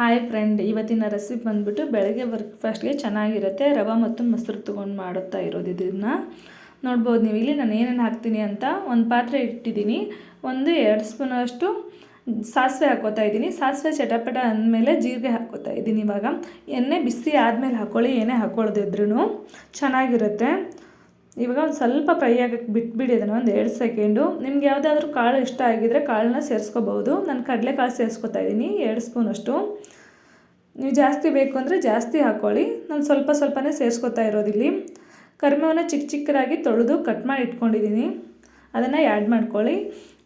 Hi friend, ಇವತ್ತಿನ recipe ಬಂದುಬಿಟ್ಟು ಬೆಳಗ್ಗೆ ಬ್ರೇಕ್ಫಾಸ್ಟ್ಗೆ ಚೆನ್ನಾಗಿರುತ್ತೆ. ರವೆ ಮತ್ತು ಮೊಸರು ತೊಗೊಂಡು ಮಾಡುತ್ತಾ ಇರೋದು. ಇದನ್ನು ನೋಡ್ಬೋದು ನೀವು. ಇಲ್ಲಿ ನಾನು ಏನೇನು ಹಾಕ್ತೀನಿ ಅಂತ ಒಂದು ಪಾತ್ರೆ ಇಟ್ಟಿದ್ದೀನಿ. 1-2 ಸ್ಪೂನಷ್ಟು ಸಾಸಿವೆ ಹಾಕ್ಕೋತಾ ಇದ್ದೀನಿ. ಸಾಸಿವೆ ಚಟಪಟ ಅಂದಮೇಲೆ ಜೀರಿಗೆ ಹಾಕ್ಕೋತಾ ಇದ್ದೀನಿ. ಇವಾಗ ಎಣ್ಣೆ ಬಿಸಿ ಆದಮೇಲೆ ಹಾಕ್ಕೊಳ್ಳಿ, ಏನೇ ಹಾಕ್ಕೊಳ್ದಿದ್ರೂ ಚೆನ್ನಾಗಿರುತ್ತೆ. ಇವಾಗ ಒಂದು ಸ್ವಲ್ಪ ಫ್ರೈ ಆಗಕ್ಕೆ ಬಿಟ್ಬಿಡಿ ಅದನ್ನು 1-2 ಸೆಕೆಂಡು. ನಿಮ್ಗೆ ಯಾವುದಾದ್ರೂ ಕಾಳು ಇಷ್ಟ ಆಗಿದ್ದರೆ ಕಾಳನ್ನ ಸೇರಿಸ್ಕೋಬೋದು. ನಾನು ಕಡಲೆಕಾಳು ಸೇರಿಸ್ಕೊತಾ ಇದ್ದೀನಿ 2 ಸ್ಪೂನಷ್ಟು. ನೀವು ಜಾಸ್ತಿ ಬೇಕು ಅಂದರೆ ಜಾಸ್ತಿ ಹಾಕ್ಕೊಳ್ಳಿ. ನಾನು ಸ್ವಲ್ಪನೇ ಸೇರಿಸ್ಕೊತಾ ಇರೋದಿಲ್ಲಿ. ಕರಿಬೇವನ್ನ ಚಿಕ್ಕದಾಗಿ ತೊಳೆದು ಕಟ್ ಮಾಡಿ ಇಟ್ಕೊಂಡಿದ್ದೀನಿ, ಅದನ್ನು ಆ್ಯಡ್ ಮಾಡ್ಕೊಳ್ಳಿ.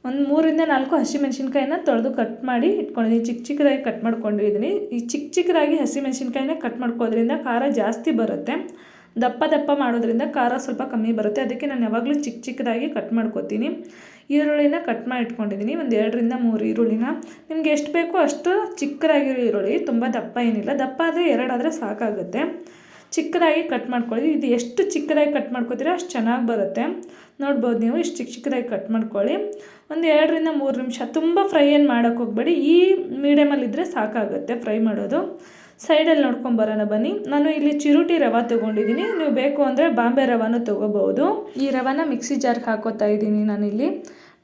ಒಂದು 3-4 ಹಸಿಮೆಣ್ಸಿನ್ಕಾಯಿನ ತೊಳೆದು ಕಟ್ ಮಾಡಿ ಇಟ್ಕೊಂಡಿದ್ದೀನಿ. ಚಿಕ್ಕದಾಗಿ ಕಟ್ ಮಾಡ್ಕೊಂಡಿದ್ದೀನಿ. ಈ ಚಿಕ್ಕದಾಗಿ ಹಸಿಮೆಣ್ಸಿನ್ಕಾಯಿನ ಕಟ್ ಮಾಡ್ಕೋದ್ರಿಂದ ಖಾರ ಜಾಸ್ತಿ ಬರುತ್ತೆ. ದಪ್ಪ ಮಾಡೋದ್ರಿಂದ ಖಾರ ಸ್ವಲ್ಪ ಕಮ್ಮಿ ಬರುತ್ತೆ. ಅದಕ್ಕೆ ನಾನು ಯಾವಾಗಲೂ ಚಿಕ್ಕದಾಗಿ ಕಟ್ ಮಾಡ್ಕೊತೀನಿ. ಈರುಳ್ಳಿನ ಕಟ್ ಮಾಡಿ ಇಟ್ಕೊಂಡಿದ್ದೀನಿ. 1-2-3 ಈರುಳ್ಳಿನ ನಿಮ್ಗೆ ಎಷ್ಟು ಬೇಕೋ ಅಷ್ಟು ಚಿಕ್ಕದಾಗಿರೋ ಈರುಳ್ಳಿ, ತುಂಬ ದಪ್ಪ ಏನಿಲ್ಲ. ದಪ್ಪ ಆದರೆ 2 ಆದರೆ ಸಾಕಾಗುತ್ತೆ. ಚಿಕ್ಕದಾಗಿ ಕಟ್ ಮಾಡ್ಕೊಳ್ಳಿ. ಇದು ಎಷ್ಟು ಚಿಕ್ಕದಾಗಿ ಕಟ್ ಮಾಡ್ಕೊತೀರೋ ಅಷ್ಟು ಚೆನ್ನಾಗಿ ಬರುತ್ತೆ. ನೋಡ್ಬೋದು ನೀವು. ಇಷ್ಟು ಚಿಕ್ಕದಾಗಿ ಕಟ್ ಮಾಡ್ಕೊಳ್ಳಿ. 1-2-3 ನಿಮಿಷ. ತುಂಬ ಫ್ರೈ ಏನು ಮಾಡೋಕ್ಕೆ ಹೋಗಬೇಡಿ. ಈ ಮೀಡಿಯಮಲ್ಲಿದ್ದರೆ ಸಾಕಾಗುತ್ತೆ ಫ್ರೈ ಮಾಡೋದು. ಸೈಡಲ್ಲಿ ನೋಡ್ಕೊಂಬರೋಣ ಬನ್ನಿ. ನಾನು ಇಲ್ಲಿ ಚಿರೋಟಿ ರವೆ ತೊಗೊಂಡಿದ್ದೀನಿ. ನೀವು ಬೇಕು ಅಂದರೆ ಬಾಂಬೆ ರವಾನು ತೊಗೋಬೋದು. ಈ ರವಾನ ಮಿಕ್ಸಿ ಜಾರ್ಗೆ ಹಾಕೋತಾ ಇದ್ದೀನಿ ನಾನಿಲ್ಲಿ.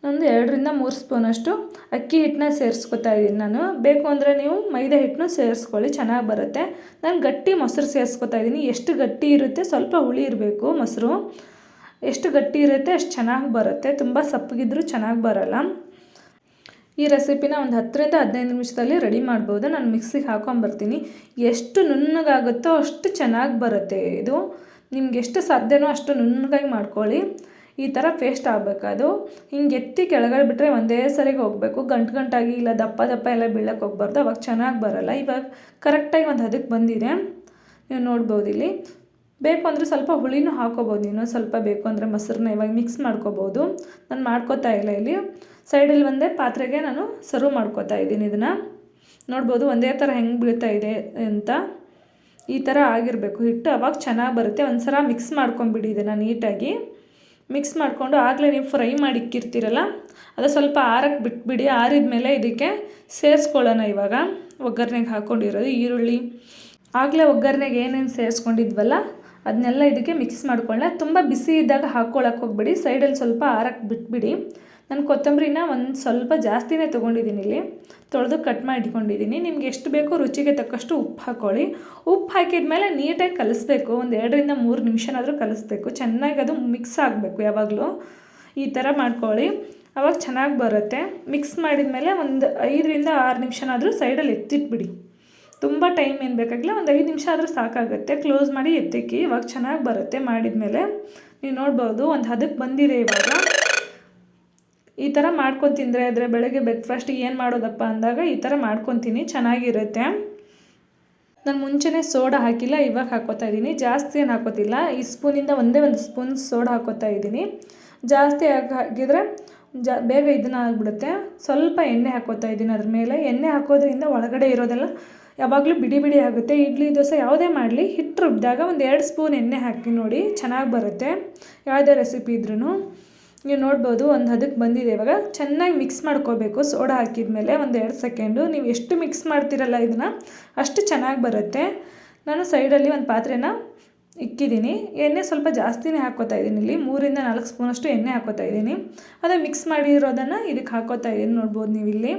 1-2-3 ಸ್ಪೂನಷ್ಟು ಅಕ್ಕಿ ಹಿಟ್ಟನ್ನ ಸೇರಿಸ್ಕೊತಾ ಇದ್ದೀನಿ ನಾನು. ಬೇಕು ಅಂದರೆ ನೀವು ಮೈದಾ ಹಿಟ್ಟನ್ನು ಸೇರಿಸ್ಕೊಳ್ಳಿ, ಚೆನ್ನಾಗಿ ಬರುತ್ತೆ. ನಾನು ಗಟ್ಟಿ ಮೊಸರು ಸೇರಿಸ್ಕೊತಾ ಇದ್ದೀನಿ. ಎಷ್ಟು ಗಟ್ಟಿ ಇರುತ್ತೆ, ಸ್ವಲ್ಪ ಹುಳಿ ಇರಬೇಕು ಮೊಸರು. ಎಷ್ಟು ಗಟ್ಟಿ ಇರುತ್ತೆ ಅಷ್ಟು ಚೆನ್ನಾಗಿ ಬರುತ್ತೆ. ತುಂಬ ಸಪ್ಪಗಿದ್ರೂ ಚೆನ್ನಾಗಿ ಬರೋಲ್ಲ. ಈ ರೆಸಿಪಿನ ಒಂದು 10-15 ನಿಮಿಷದಲ್ಲಿ ರೆಡಿ ಮಾಡ್ಬೋದು. ನಾನು ಮಿಕ್ಸಿಗೆ ಹಾಕೊಂಬರ್ತೀನಿ. ಎಷ್ಟು ನುಣ್ಣಗಾಗುತ್ತೋ ಅಷ್ಟು ಚೆನ್ನಾಗಿ ಬರುತ್ತೆ ಇದು. ನಿಮ್ಗೆ ಎಷ್ಟು ಸಾಧ್ಯನೋ ಅಷ್ಟು ನುಣ್ಣಗಾಗಿ ಮಾಡ್ಕೊಳ್ಳಿ. ಈ ಥರ ಪೇಸ್ಟ್ ಆಗಬೇಕು. ಅದು ಹಿಂಗೆ ಎತ್ತಿ ಕೆಳಗಡೆ ಬಿಟ್ಟರೆ ಒಂದೇ ಸರಿಗೆ ಹೋಗಬೇಕು. ಗಂಟಾಗಿ ಇಲ್ಲ ದಪ್ಪ ಎಲ್ಲ ಬೀಳಕ್ಕೆ ಹೋಗ್ಬಾರ್ದು, ಅವಾಗ ಚೆನ್ನಾಗಿ ಬರೋಲ್ಲ. ಇವಾಗ ಕರೆಕ್ಟಾಗಿ ಒಂದು ಹದಕ್ಕೆ ಬಂದಿದೆ, ನೀವು ನೋಡ್ಬೋದು ಇಲ್ಲಿ. ಬೇಕು ಅಂದರೆ ಸ್ವಲ್ಪ ಹುಳಿನೂ ಹಾಕೋಬೋದು. ಇನ್ನೂ ಸ್ವಲ್ಪ ಬೇಕು ಅಂದರೆ ಮೊಸರನ್ನ ಇವಾಗ ಮಿಕ್ಸ್ ಮಾಡ್ಕೋಬೋದು. ನಾನು ಮಾಡ್ಕೋತಾ ಇಲ್ಲ ಇಲ್ಲಿ. ಸೈಡಲ್ಲಿ ಒಂದೇ ಪಾತ್ರೆಗೆ ನಾನು ಸರ್ವ್ ಮಾಡ್ಕೋತಾ ಇದ್ದೀನಿ. ಇದನ್ನು ನೋಡ್ಬೋದು ಒಂದೇ ಥರ ಹೆಂಗೆ ಬೀಳ್ತಾ ಇದೆ ಅಂತ. ಈ ಥರ ಆಗಿರಬೇಕು ಹಿಟ್ಟು, ಅವಾಗ ಚೆನ್ನಾಗಿ ಬರುತ್ತೆ. ಒಂದು ಸಲ ಮಿಕ್ಸ್ ಮಾಡ್ಕೊಂಬಿಡಿ ಇದನ್ನು ನೀಟಾಗಿ. ಮಿಕ್ಸ್ ಮಾಡಿಕೊಂಡು ಆಗಲೇ ನೀವು ಫ್ರೈ ಮಾಡಿ ಇಕ್ಕಿರ್ತೀರಲ್ಲ, ಅದು ಸ್ವಲ್ಪ ಆರಕ್ಕೆ ಬಿಟ್ಬಿಡಿ. ಆರಿದ ಮೇಲೆ ಇದಕ್ಕೆ ಸೇರಿಸ್ಕೊಳ್ಳೋಣ. ಇವಾಗ ಒಗ್ಗರಣೆಗೆ ಹಾಕ್ಕೊಂಡಿರೋದು ಈರುಳ್ಳಿ, ಆಗಲೇ ಒಗ್ಗರಣೆಗೆ ಏನೇನು ಸೇರಿಸ್ಕೊಂಡಿದ್ವಲ್ಲ ಅದನ್ನೆಲ್ಲ ಇದಕ್ಕೆ ಮಿಕ್ಸ್ ಮಾಡ್ಕೊಳ್ಳೋಣ. ತುಂಬ ಬಿಸಿ ಇದ್ದಾಗ ಹಾಕ್ಕೊಳಕ್ಕೆ ಹೋಗ್ಬಿಡಿ. ಸೈಡಲ್ಲಿ ಸ್ವಲ್ಪ ಆರಕ್ಕೆ ಬಿಟ್ಬಿಡಿ. ನಾನು ಕೊತ್ತಂಬರಿನ ಒಂದು ಸ್ವಲ್ಪ ಜಾಸ್ತಿನೇ ತೊಗೊಂಡಿದ್ದೀನಿ. ಇಲ್ಲಿ ತೊಳೆದು ಕಟ್ ಮಾಡಿ ಇಟ್ಕೊಂಡಿದ್ದೀನಿ. ನಿಮ್ಗೆ ಎಷ್ಟು ಬೇಕೋ ರುಚಿಗೆ ತಕ್ಕಷ್ಟು ಉಪ್ಪು ಹಾಕ್ಕೊಳ್ಳಿ. ಉಪ್ಪು ಹಾಕಿದ ಮೇಲೆ ನೀಟಾಗಿ ಕಲಿಸ್ಬೇಕು. 1-2-3 ನಿಮಿಷನಾದರೂ ಕಲಿಸ್ಬೇಕು. ಚೆನ್ನಾಗಿ ಅದು ಮಿಕ್ಸ್ ಆಗಬೇಕು. ಯಾವಾಗಲೂ ಈ ಥರ ಮಾಡ್ಕೊಳ್ಳಿ, ಆವಾಗ ಚೆನ್ನಾಗಿ ಬರುತ್ತೆ. ಮಿಕ್ಸ್ ಮಾಡಿದ ಮೇಲೆ ಒಂದು 5-6 ನಿಮಿಷನಾದರೂ ಸೈಡಲ್ಲಿ ಎತ್ತಿಟ್ಬಿಡಿ. ತುಂಬ ಟೈಮ್ ಏನು ಬೇಕಾಗಿಲ್ಲ, ಒಂದು 5 ನಿಮಿಷ ಆದರೂ ಸಾಕಾಗುತ್ತೆ. ಕ್ಲೋಸ್ ಮಾಡಿ ಎತ್ತಿಕ್ಕಿ, ಇವಾಗ ಚೆನ್ನಾಗಿ ಬರುತ್ತೆ. ಮಾಡಿದ ಮೇಲೆ ನೀವು ನೋಡ್ಬೋದು ಒಂದು ಹದಕ್ಕೆ ಬಂದಿದೆ. ಇವಾಗ ಈ ಥರ ಮಾಡ್ಕೊಂಡು ತಿಂದರೆ ಆದರೆ ಬೆಳಗ್ಗೆ ಬ್ರೇಕ್ಫಾಸ್ಟಿಗೆ ಏನು ಮಾಡೋದಪ್ಪ ಅಂದಾಗ ಈ ಥರ ಮಾಡ್ಕೊತೀನಿ, ಚೆನ್ನಾಗಿರುತ್ತೆ. ನಾನು ಮುಂಚೆನೇ ಸೋಡಾ ಹಾಕಿಲ್ಲ, ಇವಾಗ ಹಾಕ್ಕೋತಾ ಇದ್ದೀನಿ. ಜಾಸ್ತಿ ಏನು ಹಾಕೋತಿಲ್ಲ. ಈ ಸ್ಪೂನಿಂದ ಒಂದೇ ಒಂದು ಸ್ಪೂನ್ ಸೋಡಾ ಹಾಕ್ಕೋತಾ ಇದ್ದೀನಿ. ಜಾಸ್ತಿ ಹಾಕಿದ್ರೆ ಬೇಗ ಇದನ್ನು ಆಗಿಬಿಡುತ್ತೆ. ಸ್ವಲ್ಪ ಎಣ್ಣೆ ಹಾಕ್ಕೋತಾ ಇದ್ದೀನಿ ಅದ್ರ ಮೇಲೆ. ಎಣ್ಣೆ ಹಾಕೋದ್ರಿಂದ ಒಳಗಡೆ ಇರೋದೆಲ್ಲ ಯಾವಾಗಲೂ ಬಿಡಿ ಆಗುತ್ತೆ. ಇಡ್ಲಿ ದೋಸೆ ಯಾವುದೇ ಮಾಡಲಿ ಹಿಟ್ಟು ರುಬ್ಬಿದಾಗ 1-2 ಸ್ಪೂನ್ ಎಣ್ಣೆ ಹಾಕಿ ನೋಡಿ, ಚೆನ್ನಾಗಿ ಬರುತ್ತೆ. ಯಾವುದೇ ರೆಸಿಪಿ ಇದ್ರೂ ನೀವು ನೋಡ್ಬೋದು ಒಂದು ಹದಕ್ಕೆ ಬಂದಿದೆ. ಇವಾಗ ಚೆನ್ನಾಗಿ ಮಿಕ್ಸ್ ಮಾಡ್ಕೋಬೇಕು. ಸೋಡಾ ಹಾಕಿದ ಮೇಲೆ 1-2 ಸೆಕೆಂಡು. ನೀವು ಎಷ್ಟು ಮಿಕ್ಸ್ ಮಾಡ್ತೀರಲ್ಲ ಇದನ್ನು ಅಷ್ಟು ಚೆನ್ನಾಗಿ ಬರುತ್ತೆ. ನಾನು ಸೈಡಲ್ಲಿ ಒಂದು ಪಾತ್ರೆನ ಇಕ್ಕಿದ್ದೀನಿ. ಎಣ್ಣೆ ಸ್ವಲ್ಪ ಜಾಸ್ತಿನೇ ಹಾಕ್ಕೋತಾ ಇದ್ದೀನಿ. ಇಲ್ಲಿ 3-4 ಸ್ಪೂನಷ್ಟು ಎಣ್ಣೆ ಹಾಕ್ಕೋತಾ ಇದ್ದೀನಿ. ಅದು ಮಿಕ್ಸ್ ಮಾಡಿರೋದನ್ನು ಇದಕ್ಕೆ ಹಾಕ್ಕೋತಾ ಇದ್ದೀನಿ. ನೋಡ್ಬೋದು ನೀವು ಇಲ್ಲಿ.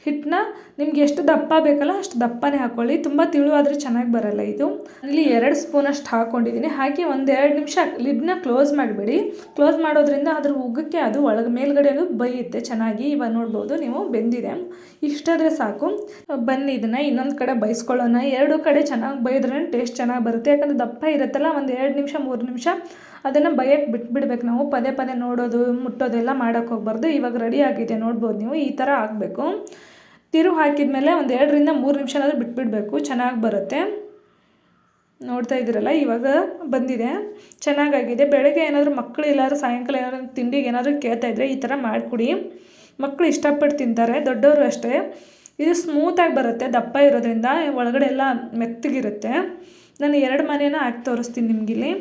ಹಿಟ್ಟನ್ನ ನಿಮ್ಗೆ ಎಷ್ಟು ದಪ್ಪ ಬೇಕಲ್ಲ ಅಷ್ಟು ದಪ್ಪನೇ ಹಾಕ್ಕೊಳ್ಳಿ. ತುಂಬ ತಿಳುವಾದರೆ ಚೆನ್ನಾಗಿ ಬರೋಲ್ಲ ಇದು. ಇಲ್ಲಿ 2 ಸ್ಪೂನಷ್ಟು ಹಾಕ್ಕೊಂಡಿದ್ದೀನಿ. ಹಾಕಿ 1-2 ನಿಮಿಷ ಲಿಡ್ನ ಕ್ಲೋಸ್ ಮಾಡಿಬಿಡಿ. ಕ್ಲೋಸ್ ಮಾಡೋದ್ರಿಂದ ಅದ್ರ ಉಗ್ಗಕ್ಕೆ ಅದು ಮೇಲ್ಗಡೆ ಬೇಯುತ್ತೆ ಚೆನ್ನಾಗಿ. ಇವಾಗ ನೋಡ್ಬೋದು ನೀವು ಬೆಂದಿದೆ. ಇಷ್ಟಾದರೆ ಸಾಕು. ಬನ್ನಿ ಇದನ್ನು ಇನ್ನೊಂದು ಕಡೆ ಬೇಯಿಸ್ಕೊಳ್ಳೋಣ. 2 ಕಡೆ ಚೆನ್ನಾಗಿ ಬೇಯಿದ್ರೆ ಟೇಸ್ಟ್ ಚೆನ್ನಾಗಿ ಬರುತ್ತೆ. ಯಾಕಂದರೆ ದಪ್ಪ ಇರುತ್ತಲ್ಲ, 1-2-3 ನಿಮಿಷ ಅದನ್ನು ಬೇಯಕ್ಕೆ ಬಿಟ್ಬಿಡ್ಬೇಕು ನಾವು. ಪದೇ ನೋಡೋದು ಮುಟ್ಟೋದೆಲ್ಲ ಮಾಡೋಕ್ಕೆ ಹೋಗ್ಬಾರ್ದು. ಇವಾಗ ರೆಡಿ ಆಗಿದೆ ನೋಡ್ಬೋದು ನೀವು. ಈ ಥರ ಆಗಬೇಕು. ತಿರು ಹಾಕಿದ ಮೇಲೆ 1-2-3 ನಿಮಿಷನಾದರೂ ಬಿಟ್ಬಿಡಬೇಕು, ಚೆನ್ನಾಗಿ ಬರುತ್ತೆ. ನೋಡ್ತಾ ಇದ್ದೀರಲ್ಲ, ಇವಾಗ ಬಂದಿದೆ, ಚೆನ್ನಾಗಾಗಿದೆ. ಬೆಳಗ್ಗೆ ಏನಾದರೂ ಮಕ್ಕಳು ಎಲ್ಲಾದ್ರೂ ಸಾಯಂಕಾಲ ಏನಾದರೂ ತಿಂಡಿಗೆ ಏನಾದರೂ ಕೇಳ್ತಾಯಿದ್ರೆ ಈ ಥರ ಮಾಡಿಕೊಡಿ. ಮಕ್ಕಳು ಇಷ್ಟಪಟ್ಟು ತಿಂತಾರೆ, ದೊಡ್ಡವರು ಅಷ್ಟೇ. ಇದು ಸ್ಮೂತಾಗಿ ಬರುತ್ತೆ ದಪ್ಪ ಇರೋದ್ರಿಂದ. ಒಳಗಡೆ ಎಲ್ಲ ಮೆತ್ತಗಿರುತ್ತೆ. ನಾನು 2 ಮನೆನ ಹಾಕಿ ತೋರಿಸ್ತೀನಿ ನಿಮಗಿಲ್ಲಿ.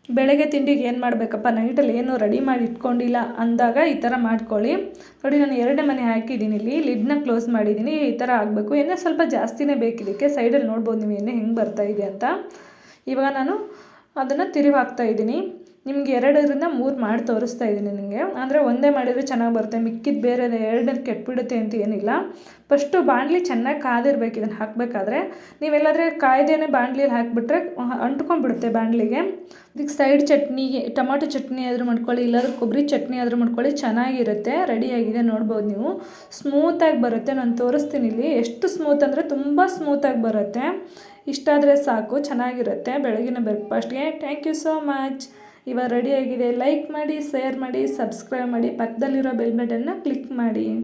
ಬೆಳಗ್ಗೆ ತಿಂಡಿಗೆ ಏನು ಮಾಡಬೇಕಪ್ಪ, ನೈಟಲ್ಲಿ ಏನು ರೆಡಿ ಮಾಡಿ ಇಟ್ಕೊಂಡಿಲ್ಲ ಅಂದಾಗ ಈ ಥರ ಮಾಡ್ಕೊಳ್ಳಿ. ನೋಡಿ, ನಾನು 2 ಮನೆ ಹಾಕಿದ್ದೀನಿ, ಇಲ್ಲಿ ಲಿಡ್ನ ಕ್ಲೋಸ್ ಮಾಡಿದ್ದೀನಿ. ಈ ಥರ ಆಗಬೇಕು. ಎಣ್ಣೆ ಸ್ವಲ್ಪ ಜಾಸ್ತಿನೇ ಬೇಕಿದ್ದಕ್ಕೆ. ಸೈಡಲ್ಲಿ ನೋಡ್ಬೋದು ನೀವು ಎಣ್ಣೆ ಹೆಂಗೆ ಬರ್ತಾಯಿದೆ ಅಂತ. ಇವಾಗ ನಾನು ಅದನ್ನು ತಿರುವಿ ಹಾಕ್ತಾಯಿದ್ದೀನಿ. ನಿಮ್ಗೆ 2ರಿಂದ 3 ಮಾಡಿ ತೋರಿಸ್ತಾ ಇದ್ದೀನಿ ನಿಮಗೆ. ಅಂದರೆ ಒಂದೇ ಮಾಡಿದರೆ ಚೆನ್ನಾಗಿ ಬರುತ್ತೆ, ಮಿಕ್ಕಿದ್ದು ಬೇರೆ 2 ಕೆಟ್ಬಿಡುತ್ತೆ ಅಂತ ಏನಿಲ್ಲ. ಫಸ್ಟು ಬಾಣಲಿ ಚೆನ್ನಾಗಿ ಕಾದಿರ್ಬೇಕು ಇದನ್ನು ಹಾಕಬೇಕಾದ್ರೆ. ನೀವೆಲ್ಲಾದರೆ ಕಾಯ್ದೇನೆ ಬಾಣಲಿಯಲ್ಲಿ ಹಾಕಿಬಿಟ್ರೆ ಅಂಟ್ಕೊಂಡ್ಬಿಡುತ್ತೆ ಬಾಣಲಿಗೆ. ಇದಕ್ಕೆ ಸೈಡ್ ಚಟ್ನಿಗೆ ಟೊಮಾಟೊ ಚಟ್ನಿ ಆದರೂ ಮಾಡ್ಕೊಳ್ಳಿ, ಇಲ್ಲಾಂದ್ರೆ ಕೊಬ್ಬರಿ ಚಟ್ನಿ ಆದರೂ ಮಾಡ್ಕೊಳ್ಳಿ, ಚೆನ್ನಾಗಿರುತ್ತೆ. ರೆಡಿಯಾಗಿದೆ ನೋಡ್ಬೋದು ನೀವು. ಸ್ಮೂತಾಗಿ ಬರುತ್ತೆ. ನಾನು ತೋರಿಸ್ತೀನಿ ಇಲ್ಲಿ ಎಷ್ಟು ಸ್ಮೂತ್ ಅಂದರೆ ತುಂಬ ಸ್ಮೂತಾಗಿ ಬರುತ್ತೆ. ಇಷ್ಟಾದರೆ ಸಾಕು, ಚೆನ್ನಾಗಿರುತ್ತೆ ಬೆಳಗಿನ ಬ್ರೇಕ್ಫಾಸ್ಟ್ಗೆ. Thank you so much. ಇವಾಗ ರೆಡಿಯಾಗಿದೆ. ಲೈಕ್ ಮಾಡಿ, ಶೇರ್ ಮಾಡಿ, ಸಬ್ಸ್ಕ್ರೈಬ್ ಮಾಡಿ, ಪಕ್ಕದಲ್ಲಿರೋ ಬೆಲ್ ಬಟನ್ನ ಕ್ಲಿಕ್ ಮಾಡಿ.